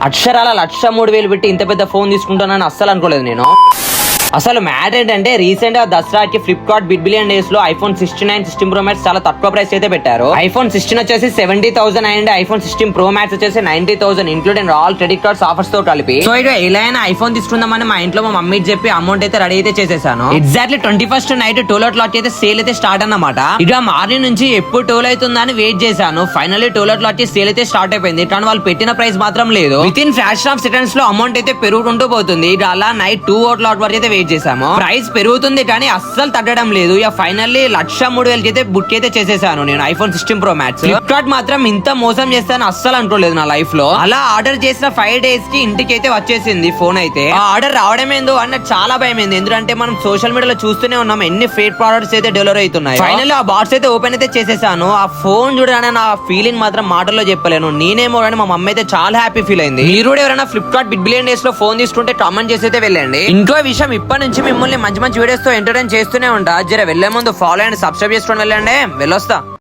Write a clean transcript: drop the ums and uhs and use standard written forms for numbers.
అక్షరాల 1,03,000 పెట్టి ఇంత పెద్ద ఫోన్ తీసుకుంటానని అస్సలు అనుకోలేదు నేను. అసలు మ్యాటర్ ఏంటంటే రీసెంట్ గా దసరాకి ఫ్లిప్కార్ట్ బిగ్ బిలియన్ డేస్ లో ఐఫోన్ 69 16 ప్రో మ్యాక్స్ చాలా తక్కువ ప్రైస్ అయితే పెట్టారు. ఐఫోన్ 16 వచ్చేసి 70,000 అండ్ ఐఫోన్ 16 ప్రో మ్యాక్స్ వచ్చేసి 90,000 including all credit cards offers తో కలిపి. సో ఇక ఎలా అయినా ఐఫోన్ తీసుకుందామని మా ఇంట్లో మా మమ్మీ చెప్పి అమౌంట్ అయితే రెడీ అయితే చేసేసాను. ఎగ్జాక్ట్లీ 21st నైట్ 12 అయితే సేల్ అయితే స్టార్ట్ అన్నమాట. ఇక మార్నింగ్ నుంచి ఎప్పుడు 12 అవుతుందా అని వెయిట్ చేశాను. ఫైనల్లీ 12 సేల్ అయితే స్టార్ట్ అయిపోయింది. కానీ వాళ్ళు పెట్టిన ప్రైస్ మాత్రం లేదు. With in fraction of seconds లో అమౌంట్ అయితే పెరుగుకుంటూ పోతుంది. ఇక అలా నైట్ 2 వరకు అయితే వెయిట్ చేసాము. ప్రైస్ పెరుగుతుంది కానీ అస్సలు తగ్గడం లేదు. ఇక ఫైనల్లీ 1,03,000 అయితే బుక్ అయితే చేసేసాను నేను ఐఫోన్ 16 ప్రో మ్యాక్స్. ఫ్లిప్కార్ట్ మాత్రం ఇంత మోసం చేస్తాను అస్సలు అనుకోలేదు నా లైఫ్ లో. అలా ఆర్డర్ చేసిన 5 days కి ఇంటికి అయితే వచ్చేసింది ఫోన్ అయితే. ఆ ఆర్డర్ రావడం ఏందో అన్న చాలా భయం అయింది. ఎందుకంటే మనం సోషల్ మీడియాలో చూస్తూనే ఉన్నాం ఎన్ని ఫేక్ ప్రొడక్ట్స్ అయితే డెలివరీ అవుతున్నాయి. ఫైనల్లీ ఆ బాక్స్ అయితే ఓపెన్ అయితే చేసేసాను. ఆ ఫోన్ చూడగానే నా ఫీలింగ్ మాత్రం మాటల్లో చెప్పలేను. నేనేమో కానీ మా మమ్మీ అయితే చాలా హ్యాపీ ఫీల్ అయింది. మీరు కూడా ఎవరైనా ఫ్లిప్కార్ట్ బిగ్ బిలియన్ డేస్ లో ఫోన్ తీసుకుంటే కామెంట్ చేసి అయితే వెళ్ళండి. ఇంకో విషయం, ఇప్పటి నుంచి మిమ్మల్ని మంచి మంచి వీడియోస్ తో ఎంటర్టైన్ చేస్తూనే ఉంటా. జర వెళ్లే ముందు ఫాలో అండ్ సబ్స్క్రైబ్ చేసుకొని వెళ్ళండి. వెళ్ళొస్తా.